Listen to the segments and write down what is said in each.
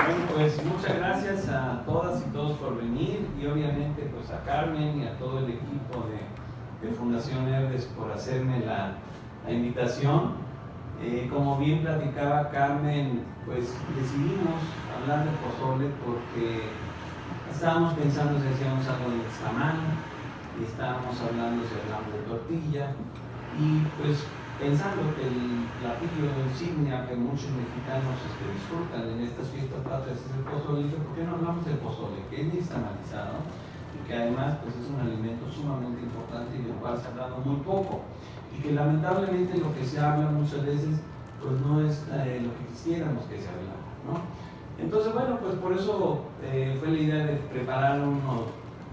Bueno, pues muchas gracias a todas y todos por venir, y obviamente pues a Carmen y a todo el equipo de Fundación Herdes por hacerme la invitación. Como bien platicaba Carmen, pues decidimos hablar de pozole porque estábamos pensando si hacíamos algo de nixtamal, y estábamos hablando si hablamos de tortilla, y pues pensando que el platillo insignia que muchos mexicanos disfrutan en estas fiestas patrias es el pozole, ¿por qué no hablamos del pozole? Que es nixtamalizado y que además pues, es un alimento sumamente importante y del cual se ha hablado muy poco, y que lamentablemente lo que se habla muchas veces pues no es lo que quisiéramos que se hablara, ¿no? Entonces, bueno, pues por eso fue la idea de preparar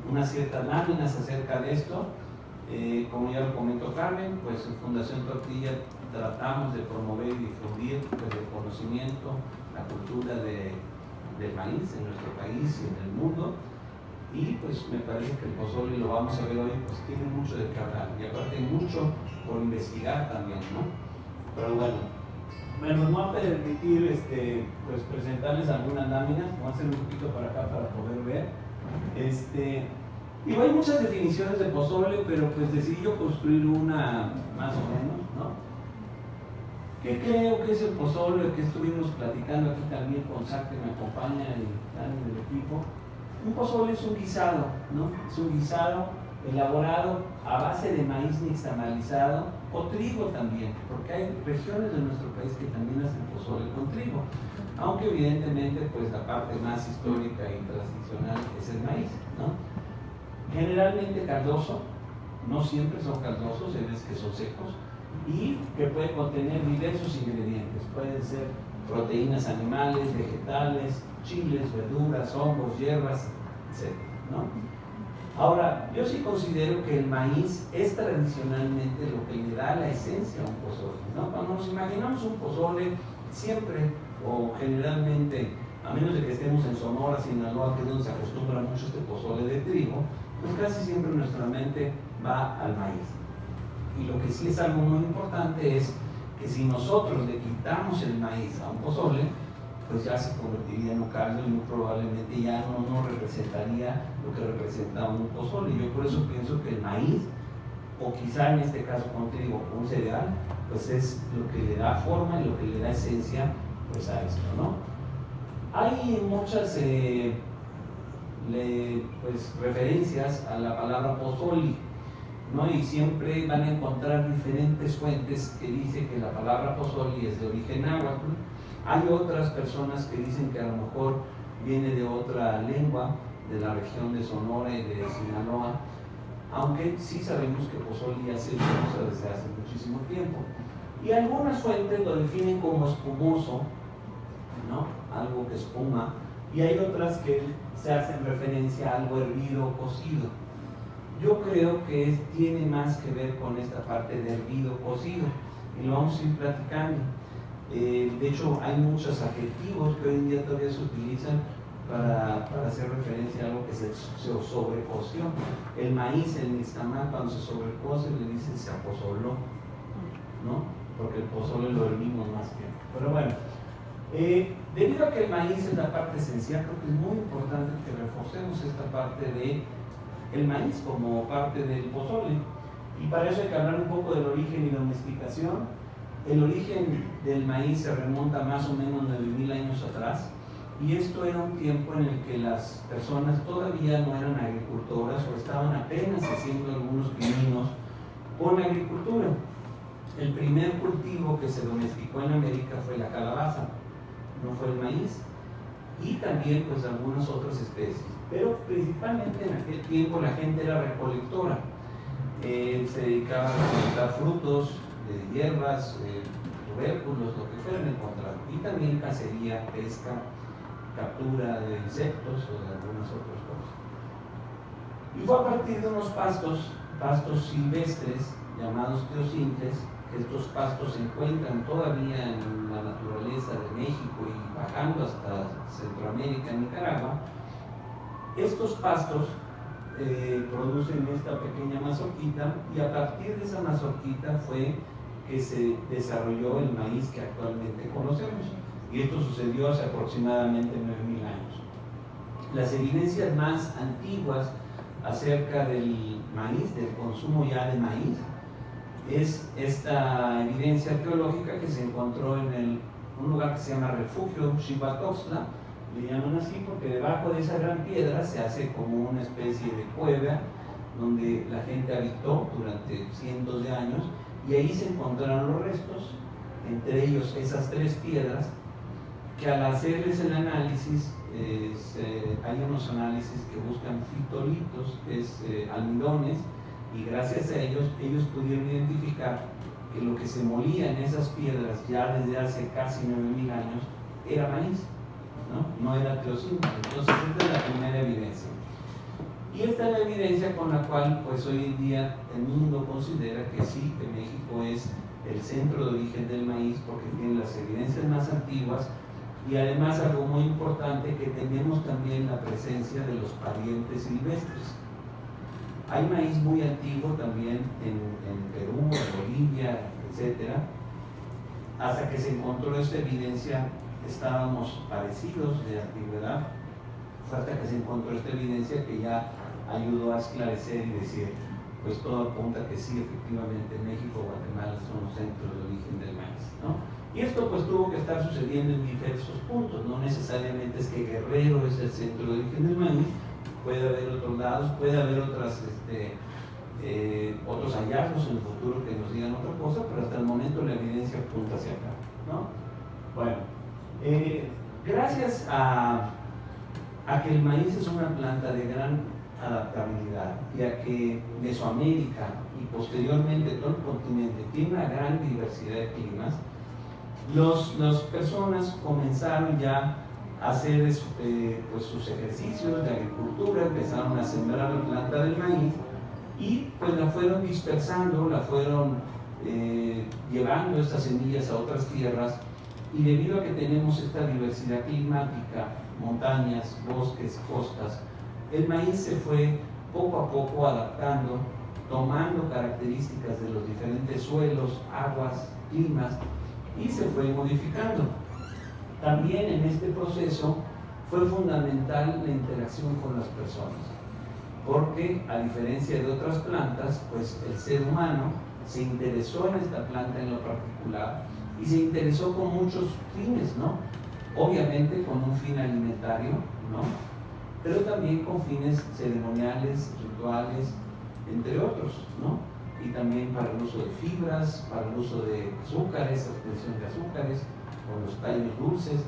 unas ciertas láminas acerca de esto. Como ya lo comentó Carmen, pues en Fundación Tortilla tratamos de promover y difundir pues, el conocimiento, la cultura del maíz en nuestro país y en el mundo, y pues me parece que el pozole, lo vamos a ver hoy, pues tiene mucho de qué hablar, y aparte mucho por investigar también, ¿no? Pero bueno, nos va a permitir pues presentarles algunas láminas. Voy a hacer un poquito para acá para poder ver. Y hay muchas definiciones de pozole, pero pues decidí yo construir una más o menos, ¿no? ¿Qué creo que es el pozole? Que estuvimos platicando aquí también con Zach, que me acompaña y en el equipo. Un pozole es un guisado, ¿no? Es un guisado elaborado a base de maíz nixtamalizado o trigo también, porque hay regiones de nuestro país que también hacen pozole con trigo, aunque evidentemente pues la parte más histórica y tradicional es el maíz, ¿no? Generalmente caldoso, no siempre son caldosos, hay veces que son secos, y que pueden contener diversos ingredientes. Pueden ser proteínas animales, vegetales, chiles, verduras, hongos, hierbas, etc., ¿no? Ahora, yo sí considero que el maíz es tradicionalmente lo que le da la esencia a un pozole, ¿no? Cuando nos imaginamos un pozole, siempre o generalmente, a menos de que estemos en Sonora, Sinaloa, que es donde se acostumbra mucho este pozole de trigo, pues casi siempre nuestra mente va al maíz. Y lo que sí es algo muy importante es que si nosotros le quitamos el maíz a un pozole, pues ya se convertiría en un caldo y muy probablemente ya no representaría lo que representa un pozole. Yo por eso pienso que el maíz, o quizá en este caso como te digo, un cereal, pues es lo que le da forma y lo que le da esencia pues a esto, ¿no? Hay muchas pues, referencias a la palabra pozoli, ¿no? Y siempre van a encontrar diferentes fuentes que dicen que la palabra pozoli es de origen náhuatl. Hay otras personas que dicen que a lo mejor viene de otra lengua, de la región de Sonora y de Sinaloa, aunque sí sabemos que pozoli ya se usa desde hace muchísimo tiempo. Y algunas fuentes lo definen como espumoso, ¿no? Algo que espuma, y hay otras que se hacen referencia a algo hervido o cocido. Yo creo que tiene más que ver con esta parte de hervido cocido, y lo vamos a ir platicando. De hecho, hay muchos adjetivos que hoy en día todavía se utilizan para hacer referencia a algo que se sobrecoció. El maíz, el nixtamal, cuando se sobrecose le dicen se apozoló, ¿no? Porque el pozole lo hervimos más tiempo. Pero bueno, debido a que el maíz es la parte esencial, creo que es muy importante que reforcemos esta parte de el maíz como parte del pozole, y para eso hay que hablar un poco del origen y domesticación. El origen del maíz se remonta más o menos 9,000 años atrás, y esto era un tiempo en el que las personas todavía no eran agricultoras o estaban apenas haciendo algunos pininos con la agricultura. El primer cultivo que se domesticó en América fue la calabaza, no fue el maíz, y también pues algunas otras especies, pero principalmente en aquel tiempo la gente era recolectora, se dedicaba a recolectar frutos, hierbas, tubérculos, lo que fueran encontrando, y también cacería, pesca, captura de insectos o de algunas otras cosas. Y fue a partir de unos pastos silvestres llamados teocintes, que estos pastos se encuentran todavía en la naturaleza de México y bajando hasta Centroamérica, Nicaragua. Estos pastos producen esta pequeña mazorquita, y a partir de esa mazorquita fue que se desarrolló el maíz que actualmente conocemos. y esto sucedió hace aproximadamente 9.000 años. Las evidencias más antiguas acerca del maíz, del consumo ya de maíz, es esta evidencia arqueológica que se encontró en un lugar que se llama Refugio Xibacoxtla. Le llaman así porque debajo de esa gran piedra se hace como una especie de cueva donde la gente habitó durante cientos de años, y ahí se encontraron los restos, entre ellos esas 3 piedras, que al hacerles el análisis, hay unos análisis que buscan fitolitos, que es almidones, y gracias a ellos pudieron identificar que lo que se molía en esas piedras ya desde hace casi 9.000 años era maíz, no era teosinte. Entonces esta es la primera evidencia. Y esta es la evidencia con la cual pues hoy en día el mundo considera que sí, que México es el centro de origen del maíz, porque tiene las evidencias más antiguas, y además algo muy importante, que tenemos también la presencia de los parientes silvestres. Hay maíz muy antiguo también en Perú, en Bolivia, etc. Hasta que se encontró esta evidencia estábamos parecidos de antigüedad, hasta que se encontró esta evidencia que ya ayudó a esclarecer y decir, pues todo apunta que sí, efectivamente México y Guatemala son los centros de origen del maíz, ¿no? Y esto pues tuvo que estar sucediendo en diversos puntos, no necesariamente es que Guerrero es el centro de origen del maíz, puede haber otros lados, puede haber otros hallazgos en el futuro que nos digan otra cosa, pero hasta el momento la evidencia apunta hacia acá, ¿no? Bueno, gracias a que el maíz es una planta de gran adaptabilidad, y a que Mesoamérica y posteriormente todo el continente tiene una gran diversidad de climas, las personas comenzaron ya a hacer pues sus ejercicios de agricultura, empezaron a sembrar la planta del maíz y pues la fueron dispersando, la fueron llevando estas semillas a otras tierras, y debido a que tenemos esta diversidad climática, montañas, bosques, costas, el maíz se fue poco a poco adaptando, tomando características de los diferentes suelos, aguas, climas, y se fue modificando. También en este proceso fue fundamental la interacción con las personas, porque a diferencia de otras plantas, pues el ser humano se interesó en esta planta en lo particular y se interesó con muchos fines, ¿no? Obviamente con un fin alimentario, ¿no? Pero también con fines ceremoniales, rituales, entre otros, ¿no? Y también para el uso de fibras, para el uso de azúcares, obtención de azúcares, o los tallos dulces.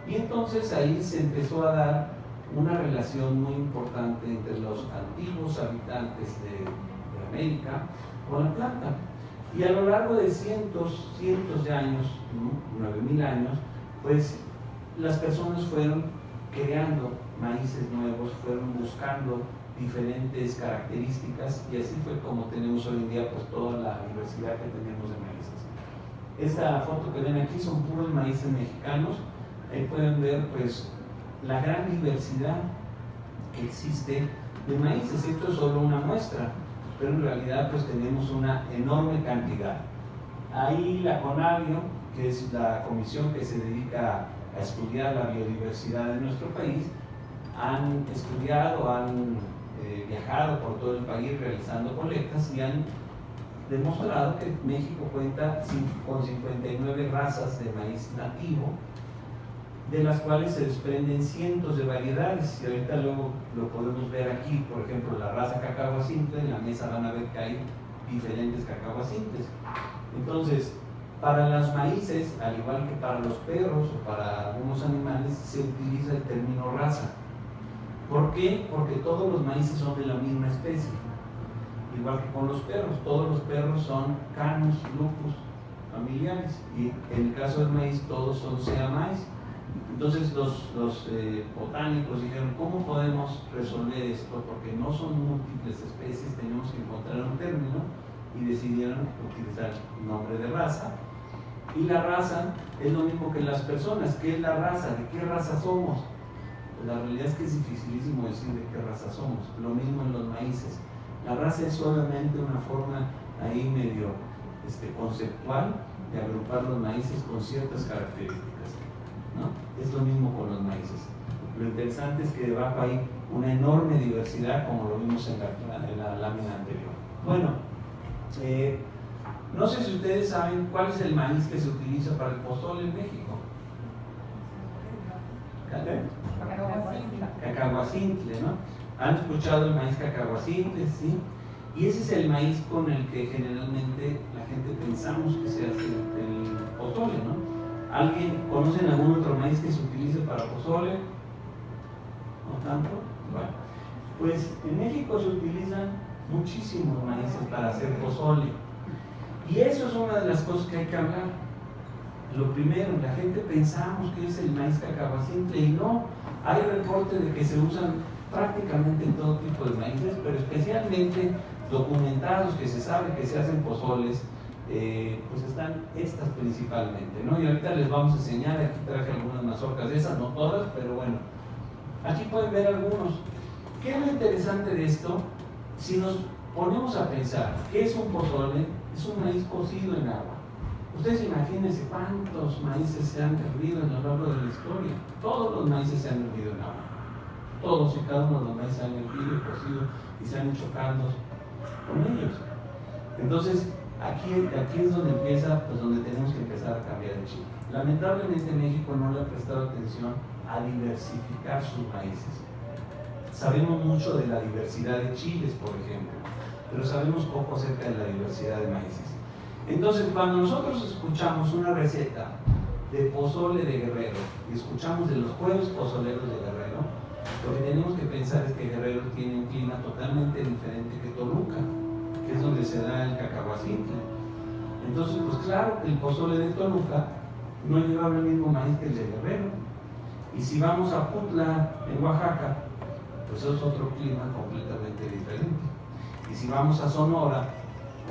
Y entonces ahí se empezó a dar una relación muy importante entre los antiguos habitantes de América con la planta. Y a lo largo de cientos de años, 9.000 años, pues las personas fueron creando maíces nuevos, fueron buscando diferentes características, y así fue como tenemos hoy en día pues toda la diversidad que tenemos de maíces. Esta foto que ven aquí son puros maíces mexicanos. Ahí pueden ver pues la gran diversidad que existe de maíces. Esto es solo una muestra, pero en realidad pues tenemos una enorme cantidad. Ahí la CONABIO, que es la comisión que se dedica a estudiar la biodiversidad de nuestro país, han estudiado, han viajado por todo el país realizando colectas y han demostrado que México cuenta con 59 razas de maíz nativo, de las cuales se desprenden cientos de variedades, y ahorita luego lo podemos ver aquí. Por ejemplo, la raza cacahuacintle, en la mesa van a ver que hay diferentes cacahuacintles. Entonces, para los maíces, al igual que para los perros o para algunos animales, se utiliza el término raza. ¿Por qué? Porque todos los maíces son de la misma especie, igual que con los perros. Todos los perros son Canis lupus familiares, y en el caso del maíz todos son sea maíz. Entonces los botánicos dijeron, ¿cómo podemos resolver esto? Porque no son múltiples especies, tenemos que encontrar un término, y decidieron utilizar el nombre de raza. Y la raza es lo mismo que las personas. ¿Qué es la raza? ¿De qué raza somos? Pues la realidad es que es dificilísimo decir de qué raza somos. Lo mismo en los maíces. La raza es solamente una forma ahí medio conceptual de agrupar los maíces con ciertas características. Es lo mismo con los maíces. Lo interesante es que debajo hay una enorme diversidad, como lo vimos en la lámina anterior. Bueno, no sé si ustedes saben cuál es el maíz que se utiliza para el pozole en México. Cacahuacintle, ¿no? ¿Han escuchado el maíz cacahuacintle? Sí. Y ese es el maíz con el que generalmente la gente pensamos que se hace el pozole, ¿no? ¿Alguien conocen algún otro maíz que se utilice para pozole? ¿No tanto? Bueno, pues en México se utilizan muchísimos maíces para hacer pozole. Y eso es una de las cosas que hay que hablar. Lo primero, la gente pensamos que es el maíz cacahuacintle y no. Hay reportes de que se usan prácticamente en todo tipo de maíces, pero especialmente documentados que se sabe que se hacen pozoles, pues están estas principalmente, ¿no? Y ahorita les vamos a enseñar, aquí traje algunas mazorcas de esas, no todas, pero bueno, aquí pueden ver algunos. ¿Qué es lo interesante de esto? Si nos ponemos a pensar, ¿qué es un pozole? Es un maíz cocido en agua. Ustedes imagínense cuántos maíces se han hervido a lo largo de la historia. Todos los maíces se han hervido en agua. Todos y cada uno de los maíces se han hervido y cocido y se han hecho caldos con ellos. Entonces, aquí es donde empieza, pues donde tenemos que empezar a cambiar el chip. Lamentablemente México no le ha prestado atención a diversificar sus maíces. Sabemos mucho de la diversidad de chiles, por ejemplo, pero sabemos poco acerca de la diversidad de maíces. Entonces, cuando nosotros escuchamos una receta de pozole de Guerrero y escuchamos de los jueves pozoleros de Guerrero, lo que tenemos que pensar es que Guerrero tiene un clima totalmente diferente que Toluca, que es donde se da el cacahuacintle. Entonces, pues claro que el pozole de Toluca no llevaba el mismo maíz que el de Guerrero. Y si vamos a Putla, en Oaxaca, pues es otro clima completamente diferente. Y si vamos a Sonora,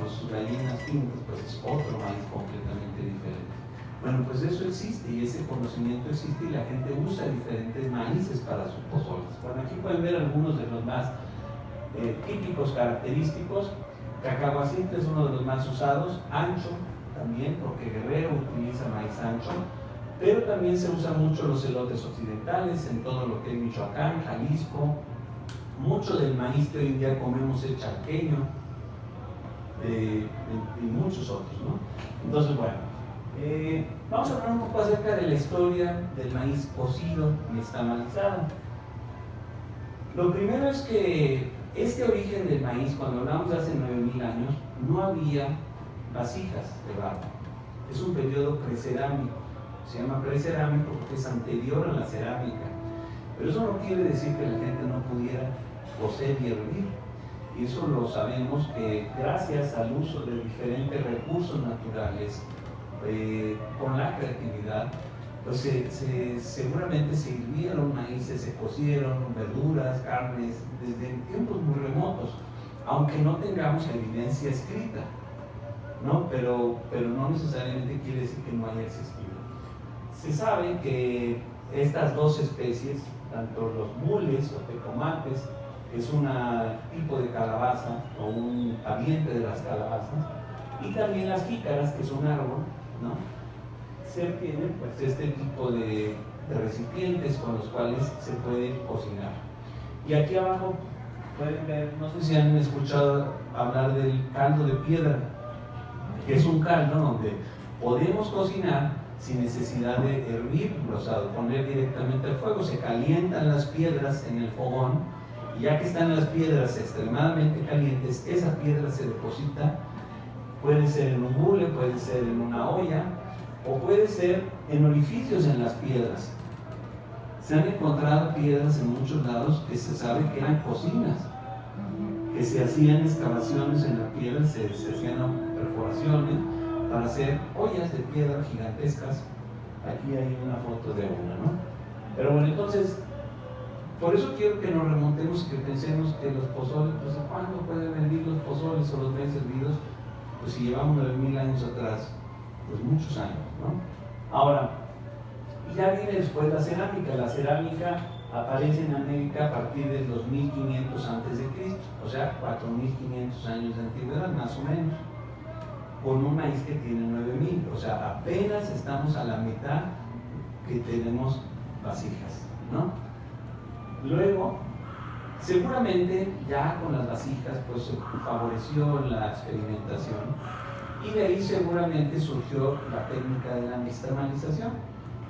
pues gallinas pintas, pues es otro maíz completamente diferente. Bueno, pues eso existe y ese conocimiento existe y la gente usa diferentes maíces para sus pozoles. Bueno, aquí pueden ver algunos de los más típicos, característicos. Cacahuacintle es uno de los más usados, ancho también, porque Guerrero utiliza maíz ancho, pero también se usan mucho los elotes occidentales en todo lo que es Michoacán, Jalisco. Mucho del maíz que hoy en día comemos es charqueño, y muchos otros, ¿no? Entonces, bueno, vamos a hablar un poco acerca de la historia del maíz cocido y estamalizado. Lo primero es que este origen del maíz, cuando hablamos de hace 9000 años, no había vasijas de barro. Es un periodo precerámico. Se llama precerámico porque es anterior a la cerámica. Pero eso no quiere decir que la gente no pudiera cocer y hervir. Y eso lo sabemos que gracias al uso de diferentes recursos naturales, con la creatividad, pues seguramente se hirvieron maíces, se cocieron verduras, carnes, desde tiempos muy remotos, aunque no tengamos evidencia escrita, ¿no? Pero no necesariamente quiere decir que no haya existido. Se sabe que estas dos especies, tanto los mules o tecomates, que es un tipo de calabaza o un pariente de las calabazas, y también las jícaras, que es un árbol, ¿no? Se tienen pues este tipo de recipientes con los cuales se puede cocinar. Y aquí abajo pueden ver, no sé si han escuchado hablar del caldo de piedra, que es un caldo donde podemos cocinar sin necesidad de hervir, o sea, de poner directamente al fuego. Se calientan las piedras en el fogón y ya que están las piedras extremadamente calientes, esa piedra se deposita, puede ser en un bule, puede ser en una olla, o puede ser en orificios en las piedras. Se han encontrado piedras en muchos lados que se sabe que eran cocinas, que se hacían excavaciones en la piedra, se hacían perforaciones para hacer ollas de piedra gigantescas. Aquí hay una foto de una, ¿no? Pero bueno, entonces, por eso quiero que nos remontemos y que pensemos que los pozoles, pues ¿cuándo pueden venir los pozoles o los maíz hervidos? Pues si llevamos 9000 años atrás, pues muchos años, ¿no? Ahora, ya viene después la cerámica. La cerámica aparece en América a partir del 2500 a.C., o sea, 4500 años de antigüedad, más o menos, con un maíz que tiene 9000, o sea, apenas estamos a la mitad que tenemos vasijas, ¿no? Luego, seguramente ya con las vasijas pues se favoreció la experimentación y de ahí seguramente surgió la técnica de la nixtamalización.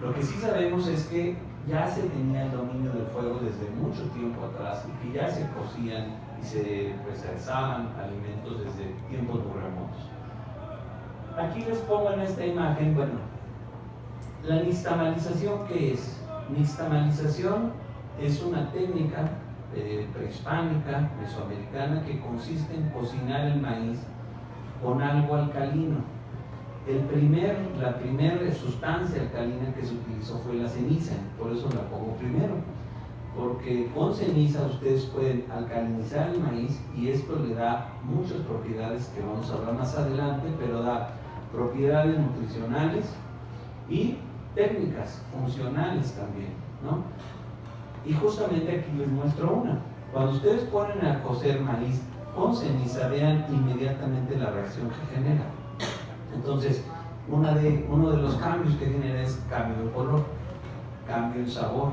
Lo que sí sabemos es que ya se tenía el dominio del fuego desde mucho tiempo atrás y que ya se cocían y se asaban alimentos desde tiempos muy remotos. Aquí les pongo en esta imagen, bueno, la nixtamalización, ¿qué es? Nixtamalización es una técnica prehispánica, mesoamericana, que consiste en cocinar el maíz con algo alcalino. La primera sustancia alcalina que se utilizó fue la ceniza, por eso la pongo primero, porque con ceniza ustedes pueden alcalinizar el maíz y esto le da muchas propiedades que vamos a hablar más adelante, pero da propiedades nutricionales y técnicas funcionales también, ¿no? Y justamente aquí les muestro una. Cuando ustedes ponen a cocer maíz con ceniza, vean inmediatamente la reacción que genera. Entonces, uno de los cambios que genera es cambio de color, cambio en sabor,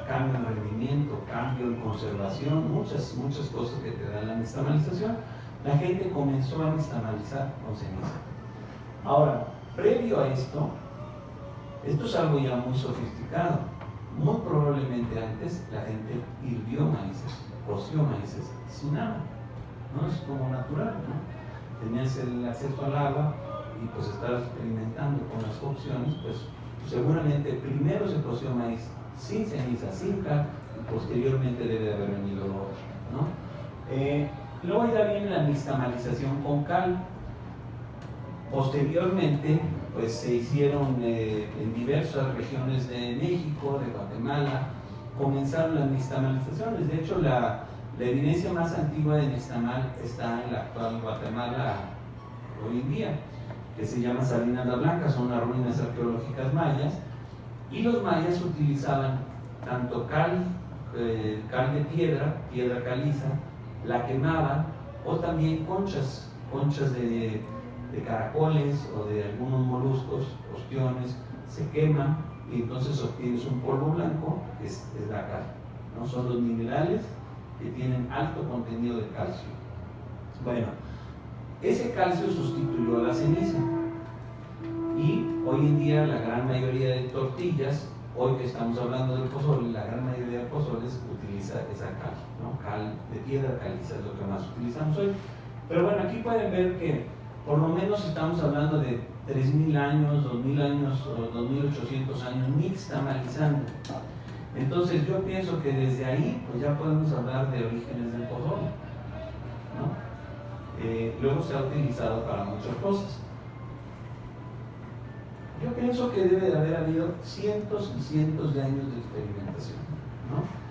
cambio en rendimiento, cambio en conservación, muchas cosas que te da la nixtamalización. La gente comenzó a nixtamalizar con ceniza. Ahora, previo a esto es algo ya muy sofisticado. Muy probablemente antes la gente hirvió maíces, coció maíces sin agua, ¿no? Es como natural, ¿no? Tenías el acceso al agua y pues estabas experimentando con las opciones, pues seguramente primero se coció maíz sin ceniza, sin cal, y posteriormente debe de haber venido lo otro, ¿no? Luego ya viene la nixtamalización con cal. Posteriormente, pues se hicieron en diversas regiones de México, de Guatemala, comenzaron las nixtamalizaciones. De hecho, la evidencia más antigua de nixtamal está en la actual Guatemala hoy en día, que se llama Salinas la Blanca, son las ruinas arqueológicas mayas, y los mayas utilizaban tanto cal de piedra caliza, la quemaban, o también conchas de caracoles o de algunos moluscos, ostiones, se queman y entonces obtienes un polvo blanco, que es la cal, ¿no? Son los minerales que tienen alto contenido de calcio. Bueno, ese calcio sustituyó a la ceniza y hoy en día la gran mayoría de tortillas, hoy que estamos hablando del pozole, la gran mayoría de pozoles utiliza esa cal, ¿no? Cal de piedra caliza es lo que más utilizamos hoy. Pero bueno, aquí pueden ver que por lo menos estamos hablando de 3.000 años, 2.000 años o 2.800 años nixtamalizando. Entonces yo pienso que desde ahí pues ya podemos hablar de orígenes del pozole, ¿no? Luego se ha utilizado para muchas cosas. Yo pienso que debe de haber habido cientos y cientos de años de experimentación, ¿no?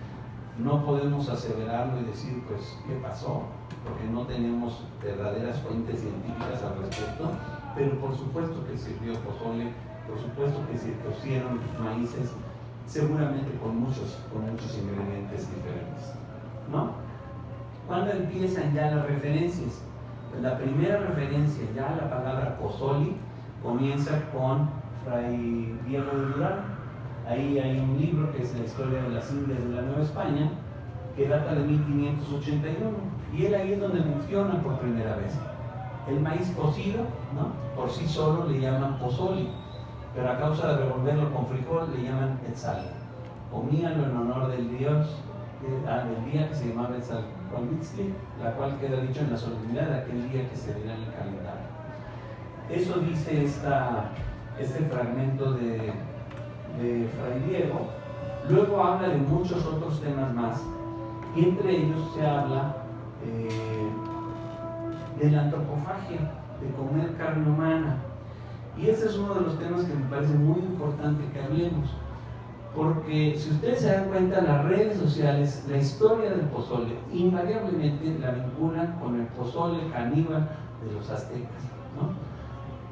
No podemos aseverarlo y decir pues qué pasó, porque no tenemos verdaderas fuentes científicas al respecto, pero por supuesto que sirvió pozole, por supuesto que se cocieron maíces, seguramente con muchos ingredientes diferentes, ¿no? ¿Cuándo empiezan ya las referencias? Pues la primera referencia ya a la palabra pozole comienza con Fray Diego de Durán. Ahí hay un libro que es la historia de las Indias de la Nueva España, que data de 1581, y él ahí es donde menciona por primera vez el maíz cocido, ¿no? Por sí solo le llaman pozole, pero a causa de revolverlo con frijol le llaman etzal. Comíanlo en honor del dios del día que se llamaba Etzalcoatzli, la cual queda dicho en la solemnidad de aquel día que se dirá en el calendario. Eso dice este fragmento de Fray Diego. Luego habla de muchos otros temas más, y entre ellos se habla de la antropofagia, de comer carne humana. Y ese es uno de los temas que me parece muy importante que hablemos, porque si ustedes se dan cuenta, las redes sociales, la historia del pozole, invariablemente la vinculan con el pozole caníbal de los aztecas, ¿no?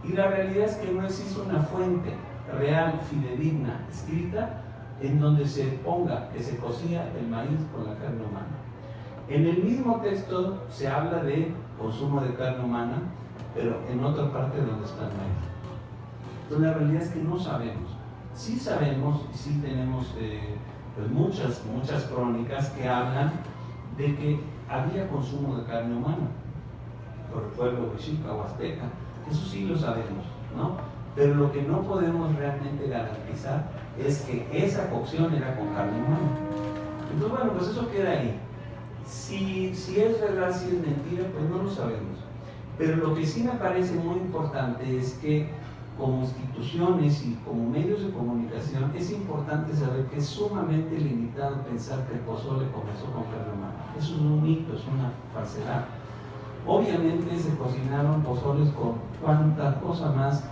Y la realidad es que no existe una fuente real, fidedigna, escrita, en donde se ponga que se cocía el maíz con la carne humana. En el mismo texto se habla de consumo de carne humana, pero en otra parte donde está el maíz. Entonces la realidad es que no sabemos. sí sabemos, sí tenemos pues muchas crónicas que hablan de que había consumo de carne humana por el pueblo mexica o azteca. Eso sí lo sabemos, ¿no? Pero lo que no podemos realmente garantizar es que esa cocción era con carne humana. Entonces, bueno, pues eso queda ahí. Si es verdad, si es mentira, pues no lo sabemos. Pero lo que sí me parece muy importante es que como instituciones y como medios de comunicación es importante saber que es sumamente limitado pensar que el pozole comenzó con carne humana. Eso es un mito, es una falsedad. Obviamente se cocinaron pozoles con cuánta cosa más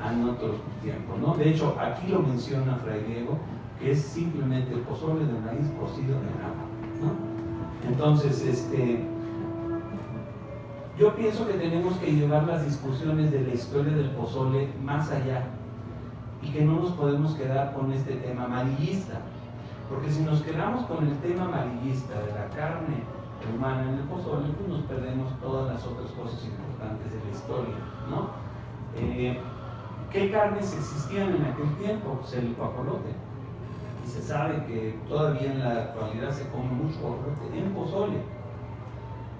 en otros tiempos, ¿no? De hecho, aquí lo menciona Fray Diego, que es simplemente el pozole de maíz cocido en agua, ¿no? Entonces, yo pienso que tenemos que llevar las discusiones de la historia del pozole más allá y que no nos podemos quedar con este tema amarillista, porque si nos quedamos con el tema amarillista de la carne humana en el pozole, pues nos perdemos todas las otras cosas importantes de la historia, ¿no? ¿Qué carnes existían en aquel tiempo? Pues el guajolote, y se sabe que todavía en la actualidad se come mucho guajolote en pozole,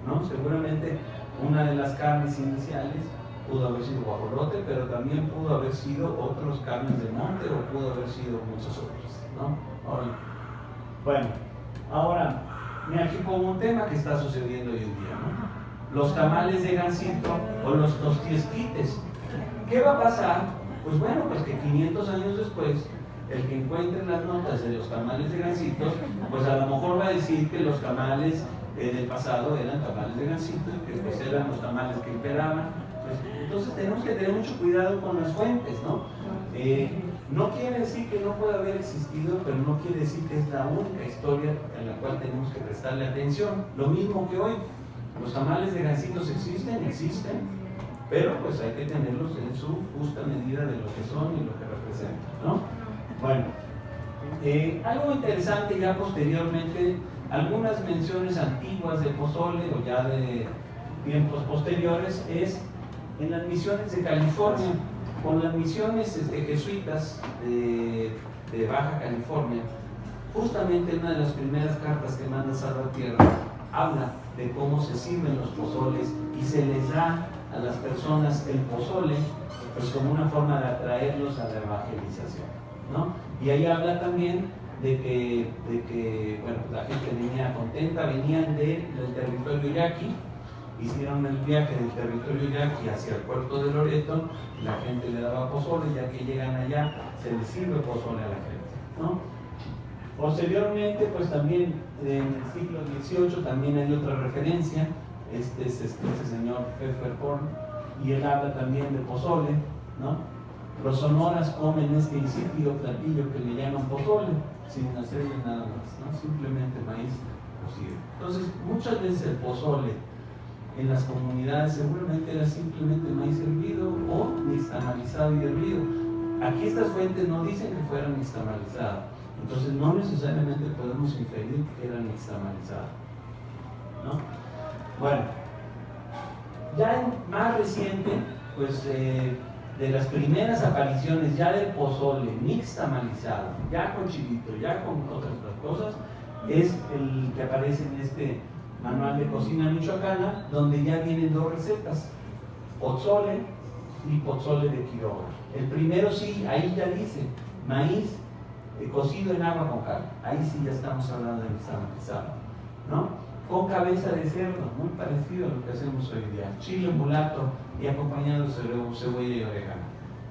¿no? Seguramente una de las carnes iniciales pudo haber sido guajolote, pero también pudo haber sido otras carnes de monte o pudo haber sido muchas otras, ¿no? Ahora, aquí pongo un tema que está sucediendo hoy en día, ¿no? Los tamales de gansito o los tiesquites. ¿Qué va a pasar? Pues bueno, pues que 500 años después, el que encuentre las notas de los tamales de gansitos, pues a lo mejor va a decir que los tamales del pasado eran tamales de gansito y que pues eran los tamales que imperaban. Pues, entonces tenemos que tener mucho cuidado con las fuentes, ¿no? No quiere decir que no pueda haber existido, pero no quiere decir que es la única historia en la cual tenemos que prestarle atención. Lo mismo que hoy, los tamales de gansitos existen, pero pues hay que tenerlos en su justa medida de lo que son y lo que representan, ¿no? Bueno, algo interesante ya posteriormente, algunas menciones antiguas de pozole o ya de tiempos posteriores es en las misiones de California, con las misiones jesuitas de Baja California. Justamente una de las primeras cartas que manda Salvatierra habla de cómo se sirven los pozoles y se les da a las personas el pozole pues como una forma de atraerlos a la evangelización, ¿no? Y ahí habla también de que bueno, la gente venía contenta, venían del territorio yaqui, hicieron el viaje del territorio yaqui hacia el puerto de Loreto, la gente le daba pozole, ya que llegan allá se les sirve pozole a la gente, ¿no? Posteriormente, pues también en el siglo XVIII también hay otra referencia, este señor Pfefferkorn, y él habla también de pozole, ¿no? Los sonoras comen este insípido platillo que le llaman pozole, sin hacerle nada más, ¿no? Simplemente maíz cocido. Entonces, muchas veces el pozole en las comunidades seguramente era simplemente maíz hervido o nixtamalizado y hervido. Aquí estas fuentes no dicen que fueran nixtamalizadas, entonces no necesariamente podemos inferir que eran nixtamalizadas, ¿no? Bueno, ya en más reciente, pues de las primeras apariciones ya del pozole nixtamalizado, ya con chilito, ya con otras cosas, es el que aparece en este manual de cocina michoacana, donde ya vienen dos recetas, pozole y pozole de Quiroga. El primero sí, ahí ya dice maíz cocido en agua con carne, ahí sí ya estamos hablando de nixtamalizado, ¿no? Con cabeza de cerdo, muy parecido a lo que hacemos hoy día, chile mulato y acompañado de cebolla y orégano,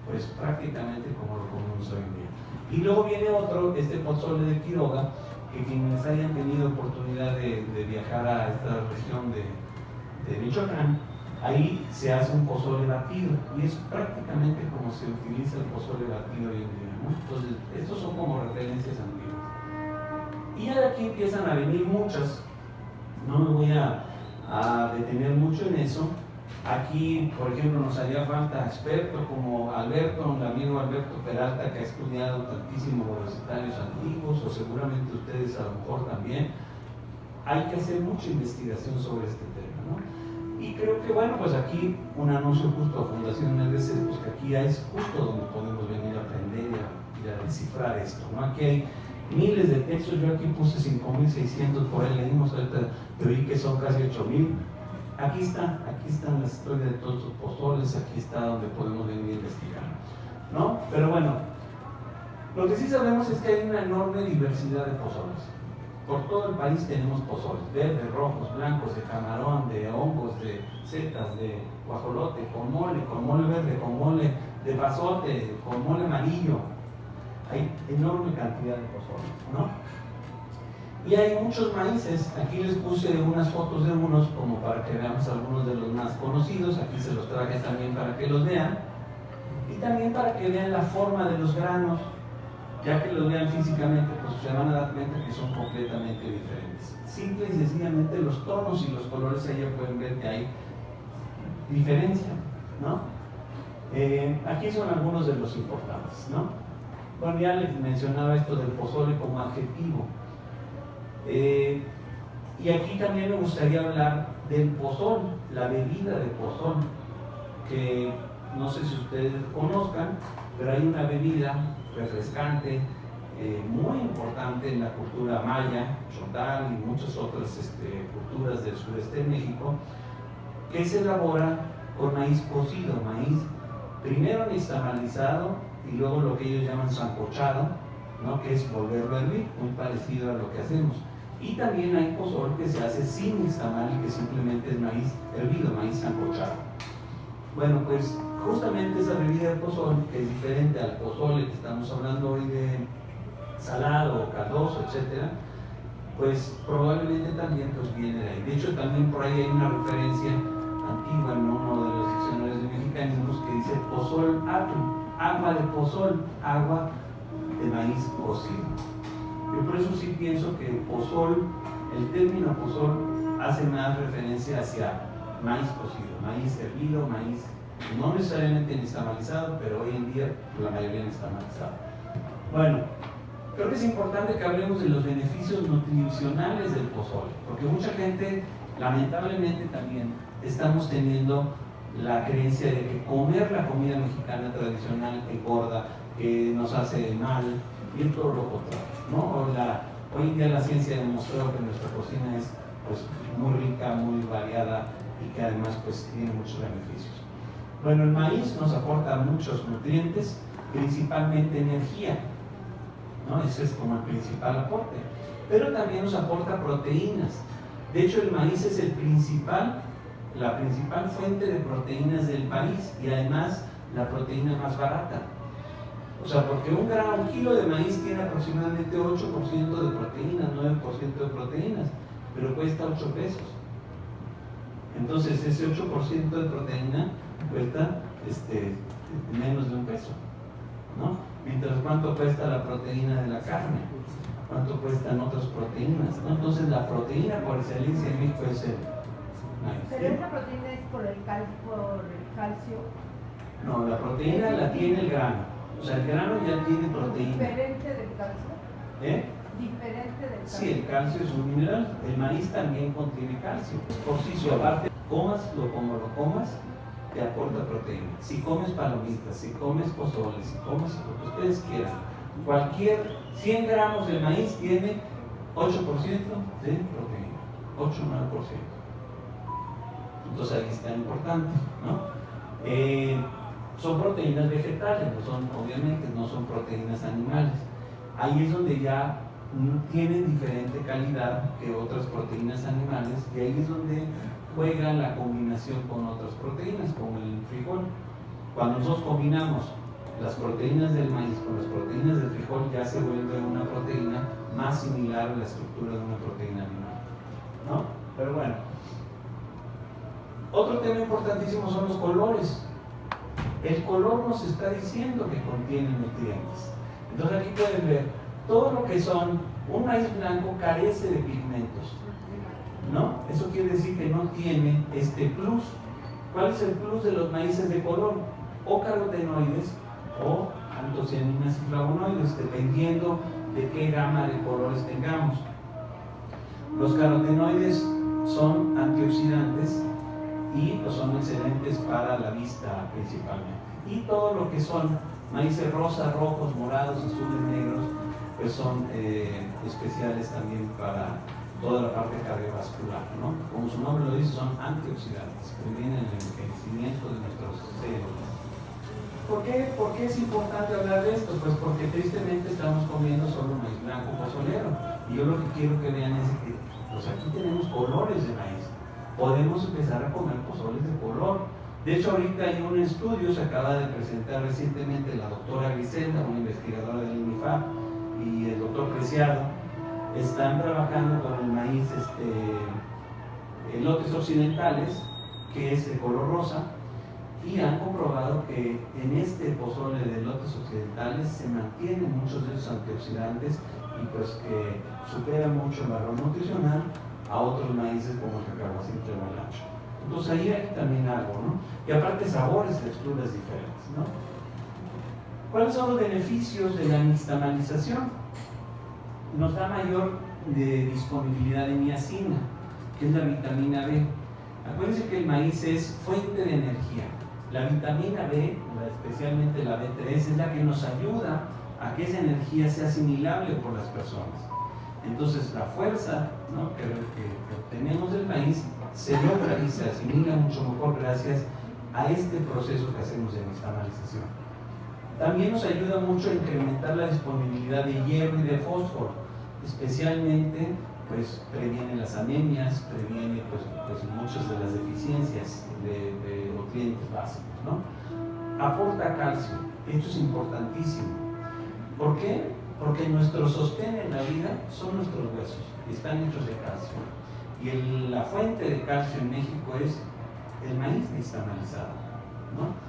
pues prácticamente como lo comemos hoy en día. Y luego viene otro, este pozole de Quiroga, que quienes hayan tenido oportunidad de viajar a esta región de Michoacán, ahí se hace un pozole batido, y es prácticamente como se utiliza el pozole batido hoy en día, ¿no? Entonces, estos son como referencias antiguas. Y ya de aquí empiezan a venir muchas. No me voy a detener mucho en eso. Aquí, por ejemplo, nos haría falta expertos como Alberto, el amigo Alberto Peralta, que ha estudiado tantísimo los recetarios antiguos, o seguramente ustedes a lo mejor también. Hay que hacer mucha investigación sobre este tema, ¿no? Y creo que, bueno, pues aquí un anuncio justo a Fundación RDC, pues que aquí es justo donde podemos venir a aprender descifrar esto, ¿no? Aquí hay miles de textos, yo aquí puse 5.600, por ahí leímos, ahorita te vi que son casi 8.000. Aquí están las historias de todos estos pozoles, aquí está donde podemos venir a investigar, ¿no? Pero bueno, lo que sí sabemos es que hay una enorme diversidad de pozoles. Por todo el país tenemos pozoles, verdes, rojos, blancos, de camarón, de hongos, de setas, de guajolote, con mole verde, con mole de pasote, con mole amarillo. Hay enorme cantidad de pozoles, ¿no? Y hay muchos maíces. Aquí les puse unas fotos de unos como para que veamos algunos de los más conocidos. Aquí se los traje también para que los vean. Y también para que vean la forma de los granos. Ya que los vean físicamente, pues se van a dar cuenta que son completamente diferentes. Simple y sencillamente los tonos y los colores ahí ya pueden ver que hay diferencia, ¿no? Aquí son algunos de los importantes, ¿no? Bueno, ya les mencionaba esto del pozole como adjetivo. Y aquí también me gustaría hablar del pozol, la bebida de pozol, que no sé si ustedes conozcan, pero hay una bebida refrescante, muy importante en la cultura maya, chotal y muchas otras culturas del sureste de México, que se elabora con maíz cocido, maíz primero nixtamalizado y luego lo que ellos llaman sancochado, ¿no? Que es volverlo a hervir, muy parecido a lo que hacemos. Y también hay pozol que se hace sin nixtamal y que simplemente es maíz hervido, maíz sancochado. Bueno, pues justamente esa bebida de pozol, que es diferente al pozole que estamos hablando hoy de salado, caldoso, etcétera, pues probablemente también pues viene de ahí. De hecho, también por ahí hay una referencia antigua en uno de los diccionarios de mexicanismos que dice pozol atu, agua de pozol, agua de maíz cocido. Yo por eso sí pienso que pozol, el término pozol hace más referencia hacia maíz cocido, maíz hervido, maíz no necesariamente nixtamalizado, pero hoy en día la mayoría nixtamalizado. Bueno, creo que es importante que hablemos de los beneficios nutricionales del pozole, porque mucha gente, lamentablemente también, estamos teniendo la creencia de que comer la comida mexicana tradicional engorda, que nos hace mal, y es todo lo contrario, ¿no? Hoy en día la ciencia ha demostrado que nuestra cocina es pues, muy rica, muy variada y que además pues, tiene muchos beneficios. Bueno, el maíz nos aporta muchos nutrientes, principalmente energía, ¿no? Ese es como el principal aporte, pero también nos aporta proteínas. De hecho, el maíz es la principal fuente de proteínas del país y además la proteína más barata. O sea, porque un kilo de maíz tiene aproximadamente 8% de proteínas, 9% de proteínas, pero cuesta 8 pesos. Entonces, ese 8% de proteína cuesta menos de $1, ¿no? Mientras, ¿cuánto cuesta la proteína de la carne? ¿Cuánto cuestan otras proteínas? ¿No? Entonces, la proteína por excelencia en México es el maíz. ¿Pero esa proteína es por el calcio? No, la proteína la tiene el grano. O sea, el grano ya tiene proteína. ¿Diferente del calcio? ¿Diferente del calcio? Sí, el calcio es un mineral. El maíz también contiene calcio. Por sí, su aparte, comaslo como lo comas, te aporta proteína. Si comes palomitas, si comes pozole, si comes lo que ustedes quieran, cualquier 100 gramos de maíz tiene 8% de proteína. 8-9%. Entonces ahí está importante, ¿no? Son proteínas vegetales, obviamente no son proteínas animales. Ahí es donde ya tienen diferente calidad que otras proteínas animales, y ahí es donde juega la combinación con otras proteínas, como el frijol. Cuando nosotros combinamos las proteínas del maíz con las proteínas del frijol, ya se vuelve una proteína más similar a la estructura de una proteína animal, ¿no? Pero bueno, otro tema importantísimo son los colores. El color nos está diciendo que contiene nutrientes. Entonces aquí pueden ver, todo lo que son, un maíz blanco carece de pigmentos, ¿no? Eso quiere decir que no tiene este plus. ¿Cuál es el plus de los maíces de color? O carotenoides o antocianinas y flavonoides, dependiendo de qué gama de colores tengamos. Los carotenoides son antioxidantes y pues son excelentes para la vista principalmente. Y todo lo que son Maíces rosas, rojos, morados, azules, negros, pues son especiales también para toda la parte cardiovascular, ¿no? Como su nombre lo dice, son antioxidantes, previenen el envejecimiento de nuestros células. ¿Por qué es importante hablar de esto? Pues porque tristemente estamos comiendo solo maíz blanco pozolero. Y yo lo que quiero que vean es que pues aquí tenemos colores de maíz. Podemos empezar a comer pozoles de color. De hecho, ahorita hay un estudio, se acaba de presentar recientemente la doctora Griselda, una investigadora del INIFAP, y el doctor Preciado, están trabajando con el maíz elotes occidentales, que es de color rosa, y han comprobado que en este pozole de elotes occidentales se mantienen muchos de esos antioxidantes y pues que supera mucho el valor nutricional a otros maíces como el cacahuacito o el ancho. Entonces ahí hay también algo, ¿no? Y aparte sabores, texturas diferentes, ¿no? ¿Cuáles son los beneficios de la nixtamalización? Nos da mayor disponibilidad de niacina, que es la vitamina B. Acuérdense que el maíz es fuente de energía. La vitamina B, especialmente la B3, es la que nos ayuda a que esa energía sea asimilable por las personas. Entonces la fuerza, ¿no?, que obtenemos del maíz se logra y se asimila mucho mejor gracias a este proceso que hacemos de nixtamalización. También nos ayuda mucho a incrementar la disponibilidad de hierro y de fósforo, especialmente pues previene las anemias, previene pues muchas de las deficiencias de nutrientes básicos, ¿no? Aporta calcio, esto es importantísimo. ¿Por qué? Porque nuestro sostén en la vida son nuestros huesos, y están hechos de calcio. Y la fuente de calcio en México es el maíz nixtamalizado, ¿no?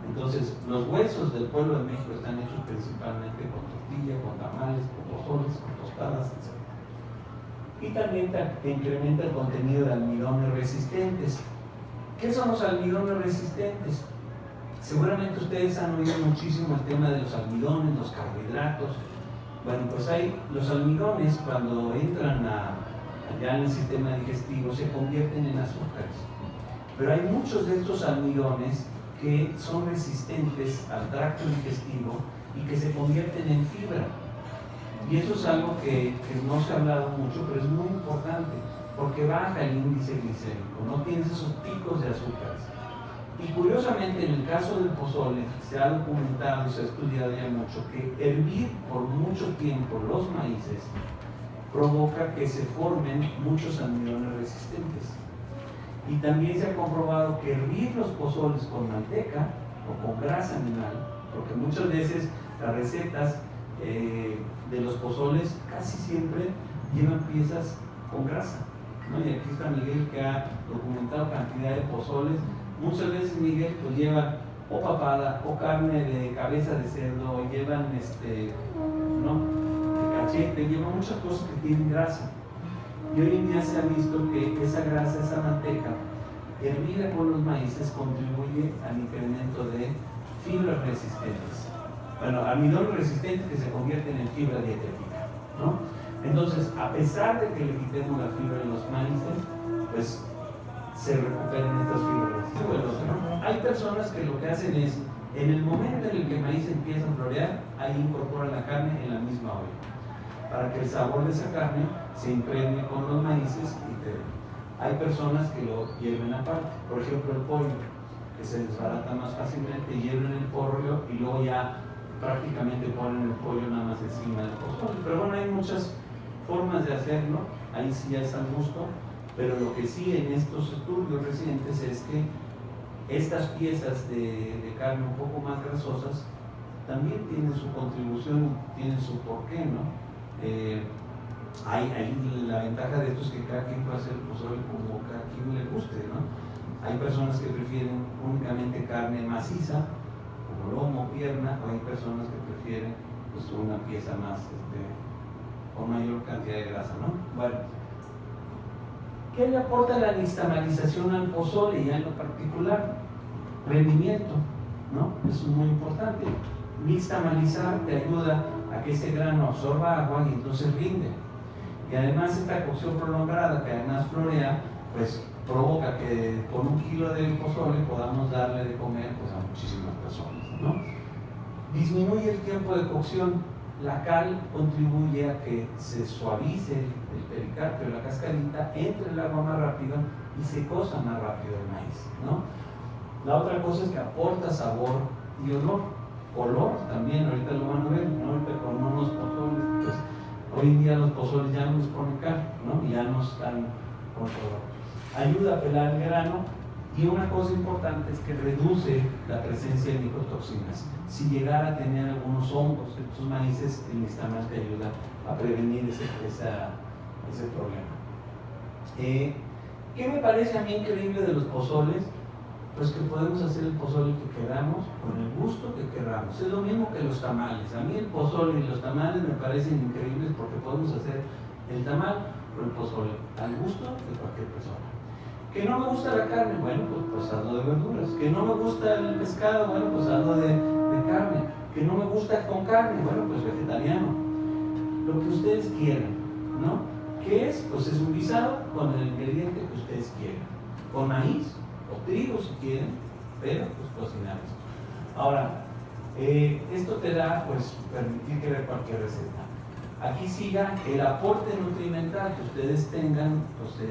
Entonces, los huesos del pueblo de México están hechos principalmente con tortilla, con tamales, con pozoles, con tostadas, etc. Y también te incrementa el contenido de almidones resistentes. ¿Qué son los almidones resistentes? Seguramente ustedes han oído muchísimo el tema de los almidones, los carbohidratos. Bueno, pues los almidones cuando entran ya en el sistema digestivo se convierten en azúcares. Pero hay muchos de estos almidones que son resistentes al tracto digestivo y que se convierten en fibra. Y eso es algo que no se ha hablado mucho, pero es muy importante, porque baja el índice glicémico, no tienes esos picos de azúcares. Y curiosamente, en el caso del pozole, se ha documentado y se ha estudiado ya mucho que hervir por mucho tiempo los maíces provoca que se formen muchos almidones resistentes. Y también se ha comprobado que hervir los pozoles con manteca o con grasa animal, porque muchas veces las recetas de los pozoles casi siempre llevan piezas con grasa, ¿no? Y aquí está Miguel, que ha documentado cantidad de pozoles. Muchas veces Miguel pues lleva o papada o carne de cabeza de cerdo, o llevan ¿no?, de cachete, llevan muchas cosas que tienen grasa. Y hoy en día se ha visto que esa grasa, esa manteca hervida con los maíces contribuye al incremento de fibras resistentes. Bueno, almidones resistentes que se convierten en fibra dietética, ¿no? Entonces, a pesar de que le quitemos la fibra de los maíces, pues se recuperan estas fibras resistentes, ¿no? Hay personas que lo que hacen es, en el momento en el que el maíz empieza a florear, ahí incorporan la carne en la misma olla, para que el sabor de esa carne se impregne con los maíces y te... Hay personas que lo hierven aparte, por ejemplo el pollo, que se desbarata más fácilmente, hierven el pollo y luego ya prácticamente ponen el pollo nada más encima del pozole. Pero bueno, hay muchas formas de hacerlo, ahí sí ya es al gusto, pero lo que sí en estos estudios recientes es que estas piezas de carne un poco más grasosas también tienen su contribución, tienen su porqué, ¿no? La ventaja de esto es que cada quien puede hacer el pozole como cada quien le guste, ¿no? Hay personas que prefieren únicamente carne maciza, como lomo, pierna, o hay personas que prefieren pues una pieza más con mayor cantidad de grasa, ¿no? Bueno, ¿qué le aporta la nixtamalización al pozole ya en lo particular? Rendimiento, ¿no? Eso es muy importante. Nixtamalizar te ayuda a que ese grano absorba agua y entonces rinde. Y además esta cocción prolongada, que además florea, pues provoca que con 1 kilo de pozole podamos darle de comer pues a muchísimas personas, ¿no? Disminuye el tiempo de cocción. La cal contribuye a que se suavice el pericarpio, la cascarita, entre el agua más rápido y se cosa más rápido el maíz, ¿no? La otra cosa es que aporta sabor y olor. Color también, ahorita lo van a ver, ¿no? Ahorita con unos pozoles, pues hoy en día los pozoles ya no les ponen cal, ¿no? Ya no están con color. Ayuda a pelar el grano. Y una cosa importante es que reduce la presencia de micotoxinas. Si llegara a tener algunos hongos en tus maíces, el nixtamal te ayuda a prevenir ese problema. ¿Qué me parece a mí increíble de los pozoles? Pues que podemos hacer el pozole que queramos, con el gusto que queramos. Es lo mismo que los tamales. A mí el pozole y los tamales me parecen increíbles porque podemos hacer el tamal o el pozole al gusto de cualquier persona. Que no me gusta la carne, bueno, pues hazlo de verduras. Que no me gusta el pescado, bueno, pues hazlo de carne. Que no me gusta con carne, bueno, pues vegetariano. Lo que ustedes quieran, ¿no? ¿Qué es? Pues es un guisado con el ingrediente que ustedes quieran. Con maíz o trigo si quieren, pero pues cocinar esto. Ahora, esto te da, pues, permitir crear cualquier receta. Aquí siga el aporte nutrimental que ustedes tengan, pues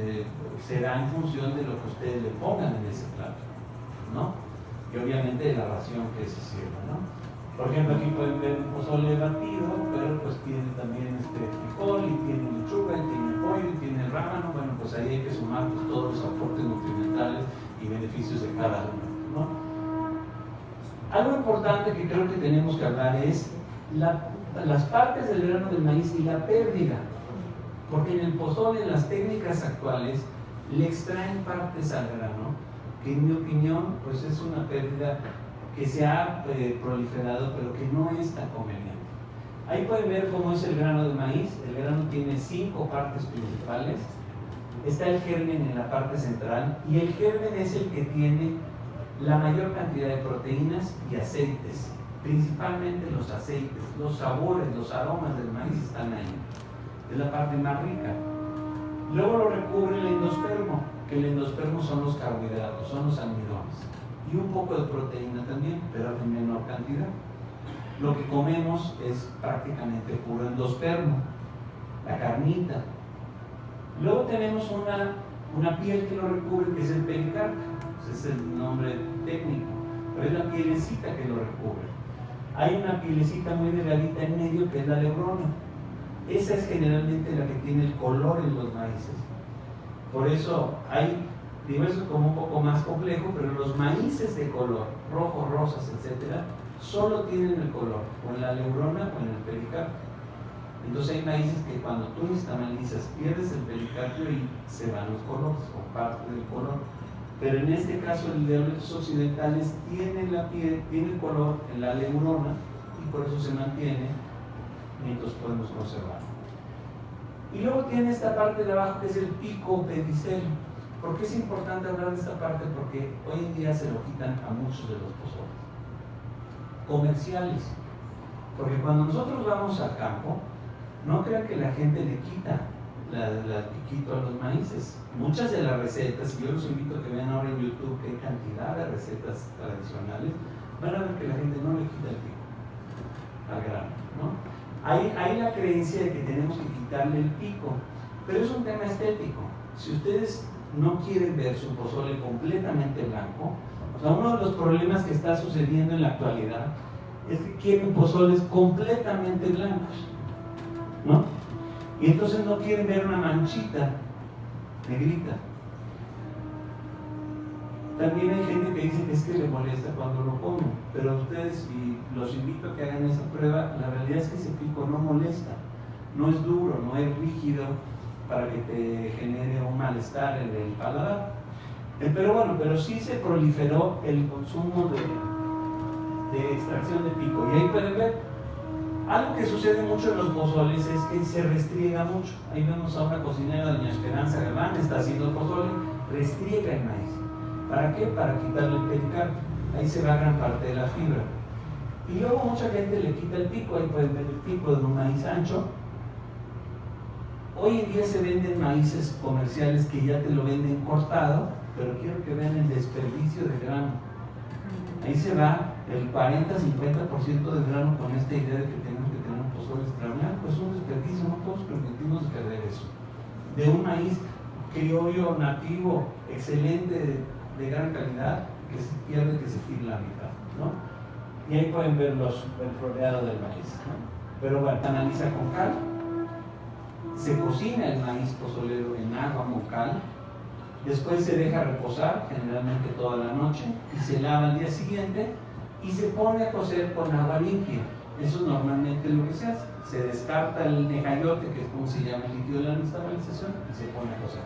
será en función de lo que ustedes le pongan en ese plato, ¿no? Y obviamente de la ración que se sirva, ¿no? Por ejemplo, aquí pueden ver un pozole batido, pero pues tiene también frijol, y tiene lechuga, y tiene pollo, y tiene rábano. Bueno, pues ahí hay que sumar pues, todos los aportes nutrimentales y beneficios de cada uno, ¿no? Algo importante que creo que tenemos que hablar es las partes del grano del maíz y la pérdida, porque en el pozole, en las técnicas actuales, le extraen partes al grano, que en mi opinión pues es una pérdida que se ha proliferado, pero que no es tan conveniente. Ahí pueden ver cómo es el grano de maíz. El grano tiene 5 partes principales. Está el germen en la parte central, y el germen es el que tiene la mayor cantidad de proteínas y aceites. Principalmente los aceites, los sabores, los aromas del maíz están ahí. Es la parte más rica. Luego lo recubre el endospermo, que el endospermo son los carbohidratos, son los almidones. Y un poco de proteína también, pero en menor cantidad. Lo que comemos es prácticamente puro endospermo, la carnita. Luego tenemos una piel que lo recubre, que es el pericarpio. Ese es el nombre técnico, pero es la pielecita que lo recubre. Hay una pielecita muy delgadita en medio que es la lebrona. Esa es generalmente la que tiene el color en los maíces. Por eso hay diversos como un poco más complejo, pero los maíces de color, rojos, rosas, etc., solo tienen el color, o en la lebrona o en el pericarpio. Entonces hay maíces que cuando tú nixtamalizas pierdes el pericarpio y se van los colores, o parte del color. Pero en este caso el de los occidentales tiene la piel, tiene el color en la lebrona, y por eso se mantiene mientras podemos conservar. Y luego tiene esta parte de abajo que es el pico pedicelo. ¿Por qué es importante hablar de esta parte? Porque hoy en día se lo quitan a muchos de los pozoles comerciales. Porque cuando nosotros vamos al campo, no crean que la gente le quita la piquito a los maíces. Muchas de las recetas, y yo los invito a que vean ahora en YouTube que hay cantidad de recetas tradicionales, van a ver que la gente no le quita el pico al grano, ¿no? Hay la creencia de que tenemos que quitarle el pico, pero es un tema estético. Si ustedes no quieren ver su pozole completamente blanco, o sea, uno de los problemas que está sucediendo en la actualidad es que quieren pozoles completamente blancos, ¿no? Y entonces no quieren ver una manchita negrita. También hay gente que dice que es que le molesta cuando lo comen, pero ustedes, y los invito a que hagan esa prueba, la realidad es que ese pico no molesta, no es duro, no es rígido para que te genere un malestar en el paladar. Pero bueno, pero sí se proliferó el consumo de extracción de pico. Y ahí pueden ver, algo que sucede mucho en los pozoles es que se restriega mucho. Ahí vemos a una cocinera, doña Esperanza Galván, está haciendo pozole, restriega el maíz. ¿Para qué? Para quitarle el pericarpio. Ahí se va gran parte de la fibra. Y luego mucha gente le quita el pico. Ahí pueden ver el pico de un maíz ancho. Hoy en día se venden maíces comerciales que ya te lo venden cortado, pero quiero que vean el desperdicio de grano. Ahí se va el 40-50% del grano con esta idea de que tenemos que tener un pozole extra blanco. Es un desperdicio, no podemos permitirnos perder eso. De un maíz criollo nativo, excelente, de gran calidad, que se pierde, que se tira la mitad, ¿no? Y ahí pueden ver el floreado del maíz, ¿no? Pero bueno, analiza con cal. Se cocina el maíz pozolero en agua con cal. Después se deja reposar, generalmente toda la noche, y se lava al día siguiente y se pone a cocer con agua limpia. Eso es normalmente lo que se hace. Se descarta el nejayote, que es como se llama el líquido de la nixtamalización, y se pone a cocer.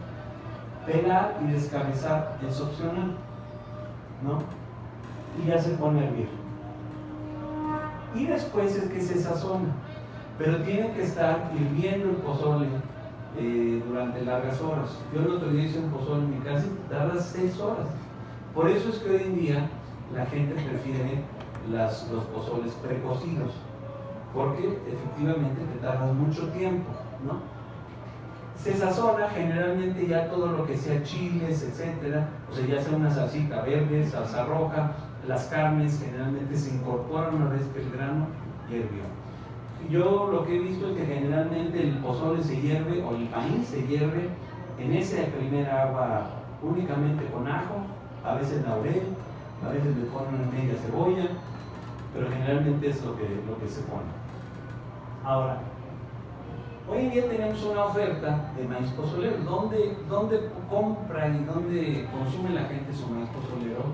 Pelar y descabezar es opcional, ¿no? Y ya se pone a hervir. Y después es que se sazona. Pero tiene que estar hirviendo el pozole durante largas horas. Yo el otro día hice un pozole en mi casa y tarda 6 horas. Por eso es que hoy en día la gente prefiere los pozoles precocidos, porque efectivamente te tardas mucho tiempo, ¿no? Se sazona generalmente ya todo lo que sea chiles, etcétera, o sea, ya sea una salsita verde, salsa roja, las carnes generalmente se incorporan una vez que el grano hirvió. Yo lo que he visto es que generalmente el pozole se hierve, o el maíz se hierve en esa primera agua únicamente con ajo, a veces laurel, a veces le ponen media cebolla, pero generalmente es lo que se pone. Ahora, hoy en día tenemos una oferta de maíz pozolero. ¿Dónde compra y dónde consume la gente su maíz pozolero?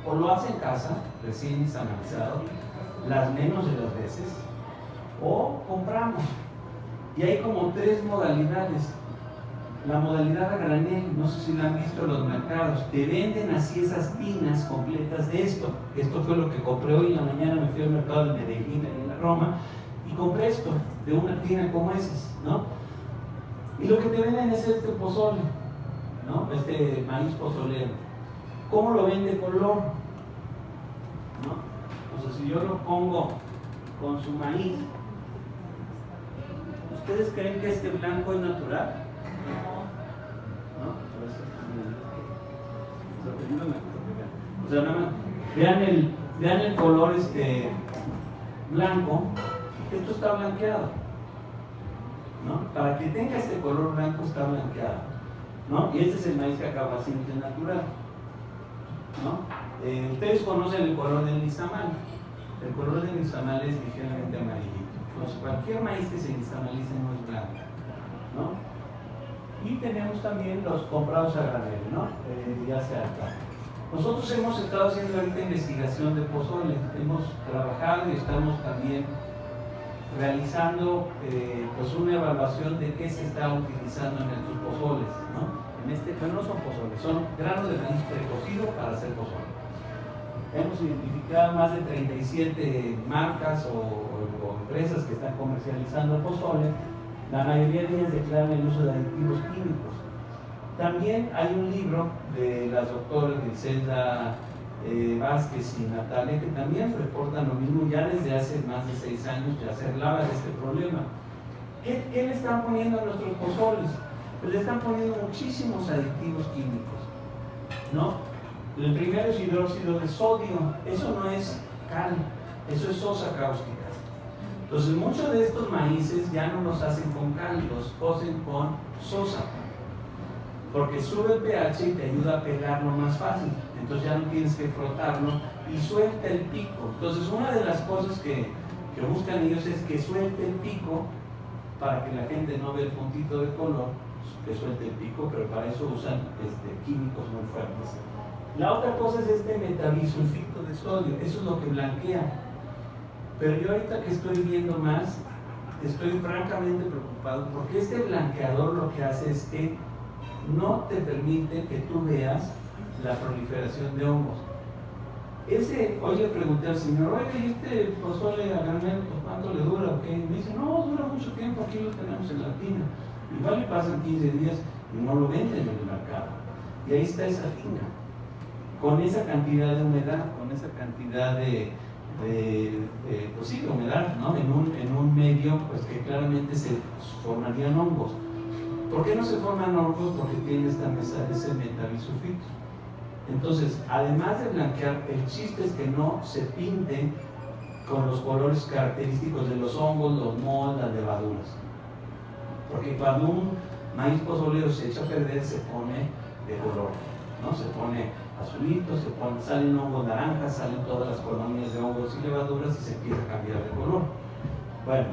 O lo hace en casa, recién nixtamalizado, las menos de las veces, o compramos. Y hay como 3 modalidades. La modalidad a granel, no sé si la han visto en los mercados, te venden así esas tinas completas de esto. Esto fue lo que compré hoy en la mañana, me fui al mercado de Medellín, en la Roma, y compré esto, de una tina como esas, ¿no? Y lo que te venden es este pozole, ¿no? Este maíz pozolero. ¿Cómo lo vende color? ¿No? O sea, si yo lo pongo con su maíz, ¿ustedes creen que este blanco es natural? ¿No? O sea, nada más, vean el color blanco. Esto está blanqueado, ¿no? Para que tenga este color blanco está blanqueado, ¿no? Y este es el maíz que acaba siendo natural, ¿no? Ustedes conocen el color del nixtamal. El color del nixtamal es ligeramente amarillito. Entonces, cualquier maíz que se nixtamalice no es blanco, ¿no? Y tenemos también los comprados a granel, ¿no? Ya sea acá. Nosotros hemos estado haciendo ahorita investigación de pozole. Hemos trabajado y estamos también realizando pues una evaluación de qué se está utilizando en estos pozoles, ¿no? Pero no son pozoles, son granos de maíz precocido para hacer pozole. Hemos identificado más de 37 marcas o empresas que están comercializando pozole. La mayoría de ellas declaran el uso de aditivos químicos. También hay un libro de las doctoras Griselda Vázquez y Natalia, que también reportan lo mismo ya desde hace más de 6 años. Ya se hablaba de este problema. ¿Qué le están poniendo a nuestros pozoles? Pues le están poniendo muchísimos aditivos químicos, ¿no? El primero es hidróxido de sodio. Eso no es cal, eso es sosa cáustica. Entonces muchos de estos maíces ya no los hacen con cal, los cocen con sosa, porque sube el pH y te ayuda a pegarlo más fácil. Entonces ya no tienes que frotarlo y suelta el pico. Entonces una de las cosas que buscan ellos es que suelte el pico, para que la gente no vea el puntito de color, que suelte el pico, pero para eso usan químicos muy fuertes. La otra cosa es este metabisulfito de sodio, eso es lo que blanquea. Pero yo ahorita que estoy viendo más, estoy francamente preocupado, porque este blanqueador lo que hace es que no te permite que tú veas la proliferación de hongos. Hoy le pregunté al señor, oye, ¿y este pozole a granel, cuánto le dura? ¿Okay? Me dice, no, dura mucho tiempo, aquí lo tenemos en la tina. Igual le pasan 15 días y no lo venden en el mercado. Y ahí está esa tina, con esa cantidad de humedad, con esa cantidad de humedad, ¿no? En un medio pues que claramente se formarían hongos. ¿Por qué no se forman hongos? Porque tiene ese metabisulfito. Entonces, además de blanquear, el chiste es que no se pinte con los colores característicos de los hongos, los mohos, las levaduras. Porque cuando un maíz pozolero se echa a perder, se pone de color, ¿no? Se pone azulito, salen hongos naranjas, salen todas las colonias de hongos y levaduras y se empieza a cambiar de color. Bueno,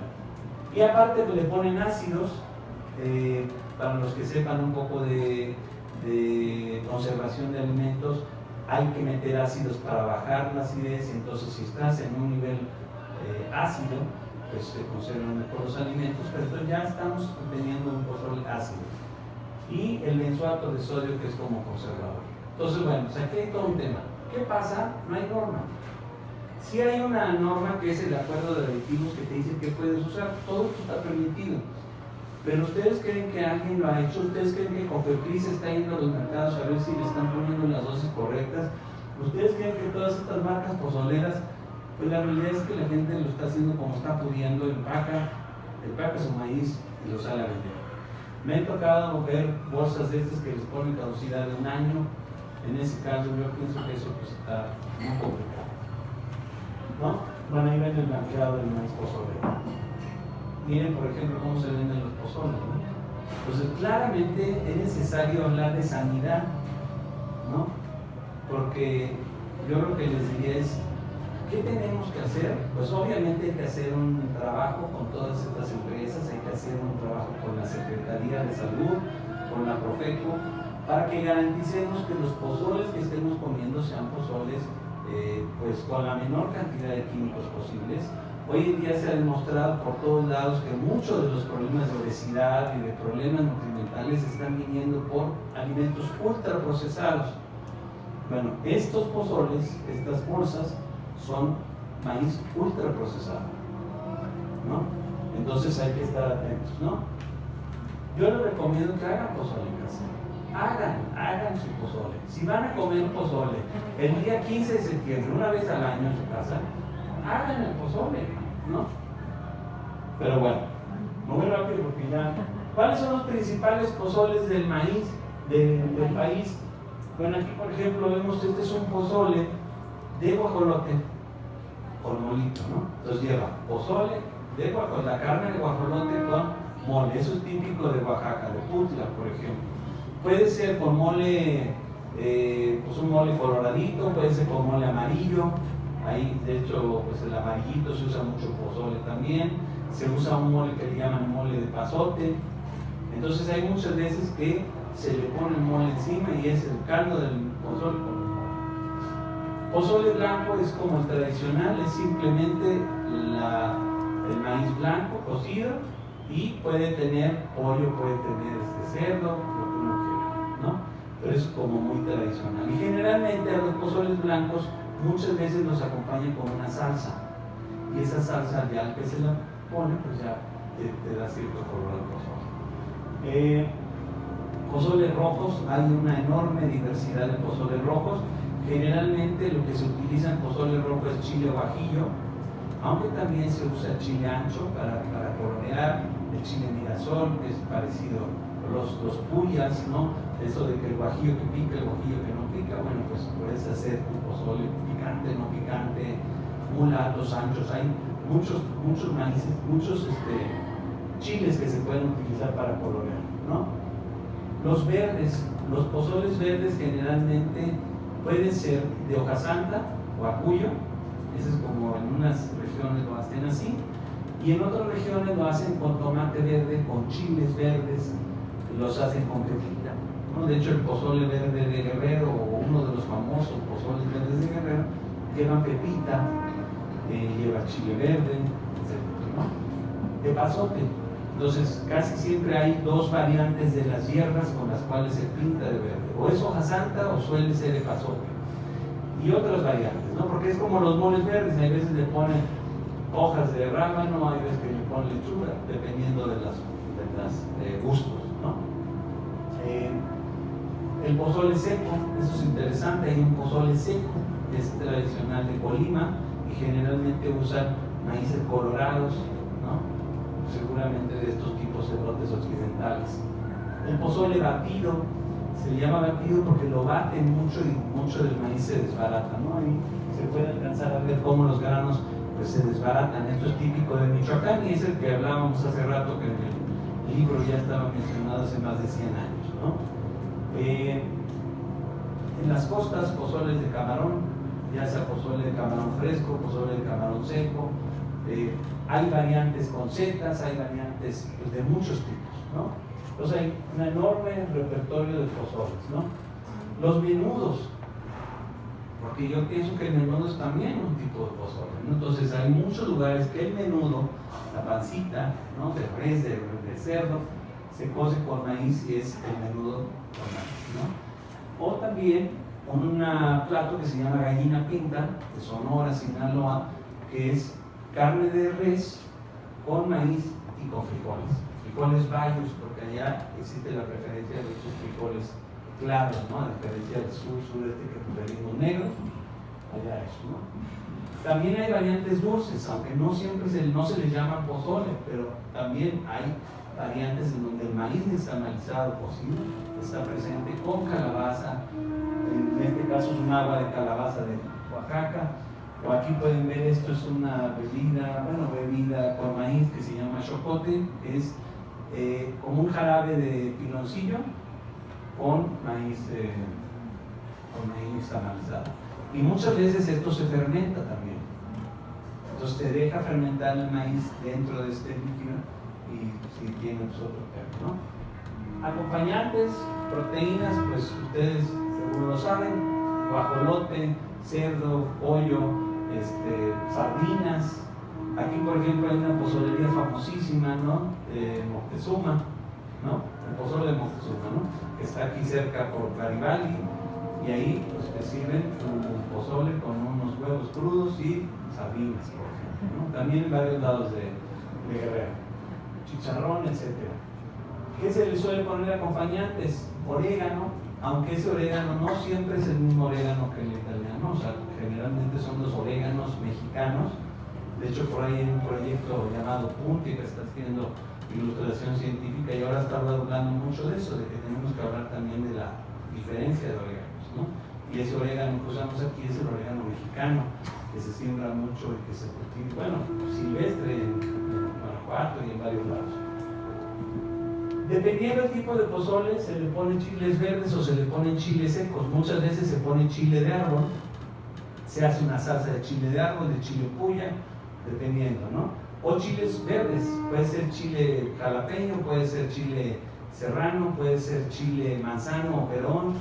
y aparte pues, le ponen ácidos, para los que sepan un poco de conservación de alimentos, hay que meter ácidos para bajar la acidez, y entonces si estás en un nivel ácido, pues se conservan mejor los alimentos, pero entonces ya estamos teniendo un pozole ácido. Y el benzoato de sodio, que es como conservador. Entonces, bueno, pues aquí hay todo un tema. ¿Qué pasa? No hay norma. Sí hay una norma que es el acuerdo de aditivos que te dice que puedes usar. Todo esto está permitido. Pero ustedes creen que alguien lo ha hecho, ustedes creen que Cofepris está yendo a los mercados a ver si le están poniendo las dosis correctas, ustedes creen que todas estas marcas pozoleras, pues la realidad es que la gente lo está haciendo como está pudiendo, empaca su maíz y lo sale a vender. Me ha tocado ver bolsas de estas que les ponen caducidad de 1 año. En ese caso yo pienso que eso pues está muy complicado, ¿no? Bueno, ahí ven el blanqueado del maíz pozolero. Miren, por ejemplo, cómo se venden los pozoles, ¿no? Entonces, claramente es necesario hablar de sanidad, ¿no? Porque yo lo que les diría es, ¿qué tenemos que hacer? Pues obviamente hay que hacer un trabajo con todas estas empresas, hay que hacer un trabajo con la Secretaría de Salud, con la Profeco, para que garanticemos que los pozoles que estemos comiendo sean pozoles pues con la menor cantidad de químicos posibles. Hoy en día se ha demostrado por todos lados que muchos de los problemas de obesidad y de problemas nutrimentales están viniendo por alimentos ultraprocesados. Bueno, estos pozoles, estas bolsas, son maíz ultraprocesado, ¿no? Entonces hay que estar atentos, ¿no? Yo les recomiendo que hagan pozole en casa. Hagan su pozole. Si van a comer pozole el día 15 de septiembre, una vez al año en su casa, hagan el pozole, ¿no? Pero bueno, muy rápido porque ya. ¿Cuáles son los principales pozoles del maíz del país? Bueno, aquí por ejemplo vemos que este es un pozole de guajolote con molito, ¿no? Entonces lleva pozole de guajolote, la carne de guajolote con mole. Eso es típico de Oaxaca, de Putla, por ejemplo. Puede ser con mole, pues un mole coloradito, puede ser con mole amarillo. Ahí, de hecho, pues el amarillito se usa mucho pozole también. Se usa un mole que le llaman mole de pasote. Entonces hay muchas veces que se le pone el mole encima y es el caldo del pozole. Pozole blanco es como el tradicional, es simplemente el maíz blanco cocido y puede tener pollo, puede tener cerdo, lo que uno quiera, ¿no? Pero es como muy tradicional. Y generalmente a los pozoles blancos muchas veces los acompañan con una salsa. Y esa salsa ya al que se la pone, pues ya te da cierto color al pozole. Pozoles rojos, hay una enorme diversidad de pozoles rojos. Generalmente lo que se utiliza en pozole rojo es chile guajillo, aunque también se usa chile ancho para colorear, el chile mirasol, que es parecido, los puyas, ¿no? Eso de que el guajillo que pica, el guajillo que no pica, bueno, pues puedes hacer tu pozole picante, no picante, mulatos, anchos, hay muchos maíces, muchos chiles que se pueden utilizar para colorear, ¿no? Los verdes, los pozoles verdes generalmente pueden ser de hoja santa o acuyo, ese es como en unas regiones lo hacen así, y en otras regiones lo hacen con tomate verde, con chiles verdes, los hacen con pepita, ¿no? De hecho el pozole verde de Guerrero, o uno de los famosos pozoles verdes de Guerrero, lleva pepita, lleva chile verde, etc., ¿no? Epazote. Entonces casi siempre hay dos variantes de las hierbas con las cuales se pinta de verde, o es hoja santa o suele ser epazote, y otras variantes, ¿no? Porque es como los moles verdes, hay veces le ponen hojas de rábano, hay veces que le ponen lechuga, dependiendo de las gustos, ¿no? El pozole seco, eso es interesante, hay un pozole seco, que es tradicional de Colima, y generalmente usan maíces colorados, ¿no? Seguramente de estos tipos de brotes occidentales. El pozole batido, Se le llama batido porque lo baten mucho y mucho del maíz se desbarata, ¿no? Ahí se puede alcanzar a ver cómo los granos pues, se desbaratan. Esto es típico de Michoacán y es el que hablábamos hace rato, que en el libro ya estaba mencionado hace más de 100 años, ¿no? En las costas, pozoles de camarón, ya sea pozole de camarón fresco, pozole de camarón seco. Hay variantes con setas, hay variantes pues, de muchos tipos, ¿no? Entonces hay un enorme repertorio de pozoles, ¿no? Los menudos, porque yo pienso que el menudo es también un tipo de pozole, ¿no? Entonces hay muchos lugares que el menudo, la pancita, ¿no? De res, de cerdo, se cose con maíz y es el menudo con maíz, ¿no? O también un plato que se llama gallina pinta, de Sonora, Sinaloa, que es carne de res con maíz y con frijoles bayos, porque allá existe la preferencia de estos frijoles claros, ¿no? A diferencia del sureste que preferimos negros, allá eso, ¿no? También hay variantes dulces, aunque no siempre no se les llama pozole, pero también hay variantes en donde el maíz nixtamalizado cocido está presente con calabaza. En este caso es un agua de calabaza de Oaxaca, o aquí pueden ver, esto es una bebida con maíz que se llama chocote, es como un jarabe de piloncillo con maíz nixtamalizado. Y muchas veces esto se fermenta también, entonces te deja fermentar el maíz dentro de este líquido y si tiene pues, otro término, ¿no? Acompañantes, proteínas, pues ustedes seguro lo saben: guajolote, cerdo, pollo, sardinas. Aquí por ejemplo hay una pozolería famosísima, ¿no? De Moctezuma, ¿no? El pozole de Moctezuma, ¿no? Que está aquí cerca por Garibaldi, y ahí pues te sirven un pozole con unos huevos crudos y sardinas, por ejemplo, ¿no? También en varios lados de Guerrero, chicharrón, etc. ¿Qué se le suele poner acompañantes? Orégano, aunque ese orégano no siempre es el mismo orégano que el italiano, o sea, generalmente son los oréganos mexicanos. De hecho, por ahí hay un proyecto llamado Punti que está haciendo ilustración científica y ahora está hablando mucho de eso, de que tenemos que hablar también de la diferencia de oréganos, ¿no? Y ese orégano que usamos aquí es el orégano mexicano, que se siembra mucho y que se cultiva, bueno, silvestre en Guanajuato y en varios lados. Dependiendo del tipo de pozole, se le pone chiles verdes o se le ponen chiles secos. Muchas veces se pone chile de árbol, se hace una salsa de chile de árbol, de chile puya, dependiendo, ¿no? O chiles verdes, puede ser chile jalapeño, puede ser chile serrano, puede ser chile manzano o perón.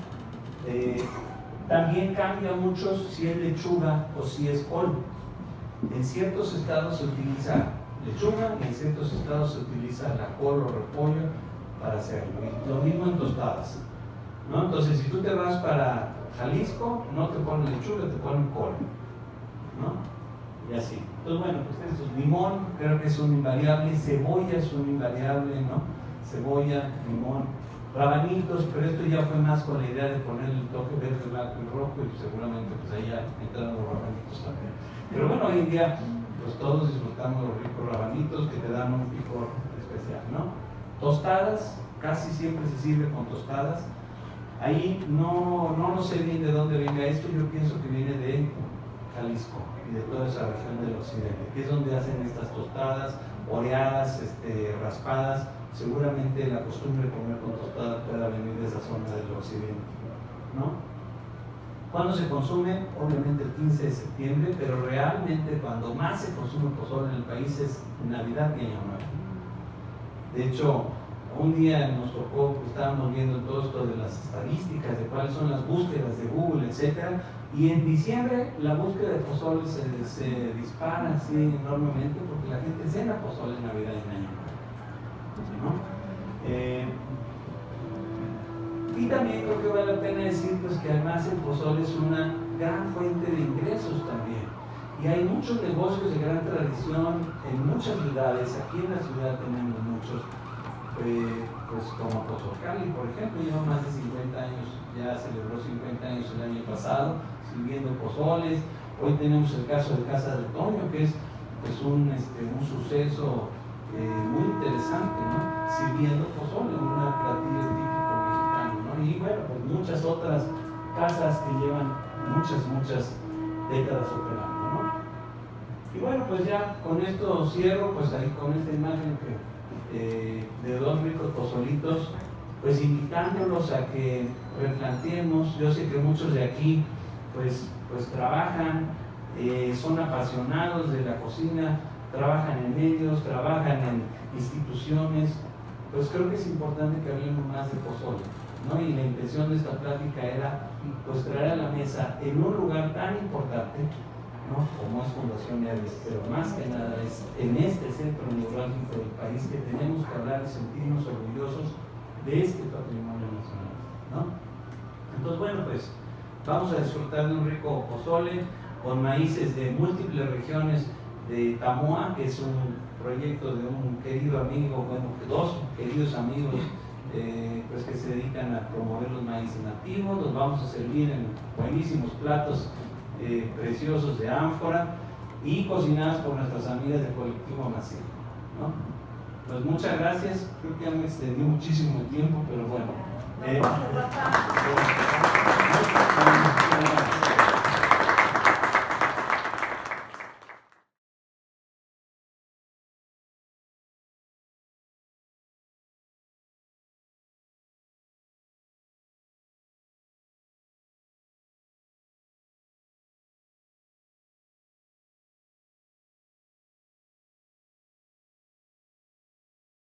También cambia mucho si es lechuga o si es col. En ciertos estados se utiliza lechuga y en ciertos estados se utiliza la col o repollo para hacerlo. Y lo mismo en tostadas, ¿no? Entonces, si tú te vas para Jalisco, no te ponen lechuga, te ponen col, ¿no? Y así. Entonces, bueno, pues eso, limón, creo que es un invariable, cebolla es un invariable, ¿no? Cebolla, limón, rabanitos, pero esto ya fue más con la idea de poner el toque verde, blanco y rojo, y seguramente pues ahí ya entraron los rabanitos también. Pero bueno, hoy en día pues todos disfrutamos los ricos rabanitos que te dan un picor especial, ¿no? Tostadas, casi siempre se sirve con tostadas. Ahí no sé bien de dónde venga esto, yo pienso que viene de Jalisco y de toda esa región del occidente, que es donde hacen estas tostadas, oreadas, raspadas. Seguramente la costumbre de comer con tostadas pueda venir de esa zona del occidente, ¿no? ¿Cuándo se consume? Obviamente el 15 de septiembre, pero realmente cuando más se consume pozole en el país es Navidad y Año Nuevo. De hecho, un día nos tocó, estábamos viendo todo esto de las estadísticas, de cuáles son las búsquedas de Google, etc. Y en diciembre la búsqueda de pozole se dispara así enormemente porque la gente cena pozole en Navidad y en Año Nuevo, ¿no? Y también creo que vale la pena decir pues, que además el pozole es una gran fuente de ingresos también. Y hay muchos negocios de gran tradición en muchas ciudades. Aquí en la ciudad tenemos muchos, pues como Pozolcali, por ejemplo, lleva más de 50 años, ya celebró 50 años el año pasado, sirviendo pozoles. Hoy tenemos el caso de Casa de Toño, que es pues, un suceso muy interesante, ¿no? Sirviendo pozole, un platillo típico mexicano, ¿no? Y Y bueno, pues muchas otras casas que llevan muchas décadas operando, ¿no? Y bueno, pues ya con esto cierro, pues ahí con esta imagen de dos ricos pozolitos, pues invitándolos a que replanteemos. Yo sé que muchos de aquí pues trabajan, son apasionados de la cocina, trabajan en medios, trabajan en instituciones. Pues creo que es importante que hablemos más de pozole, ¿no? Y la intención de esta plática era pues traer a la mesa en un lugar tan importante, ¿no?, como es Fundación Herdes, pero más que nada es en este centro neurálgico del país que tenemos que hablar y sentirnos orgullosos de este patrimonio nacional, ¿no? Entonces, bueno, pues vamos a disfrutar de un rico pozole con maíces de múltiples regiones de Tamoa, que es un proyecto de un querido amigo, bueno, dos queridos amigos, pues que se dedican a promover los maíces nativos. Los vamos a servir en buenísimos platos preciosos de ánfora y cocinadas por nuestras amigas del colectivo Maciel, ¿no? Pues muchas gracias. Creo que ya me extendí muchísimo el tiempo, pero bueno.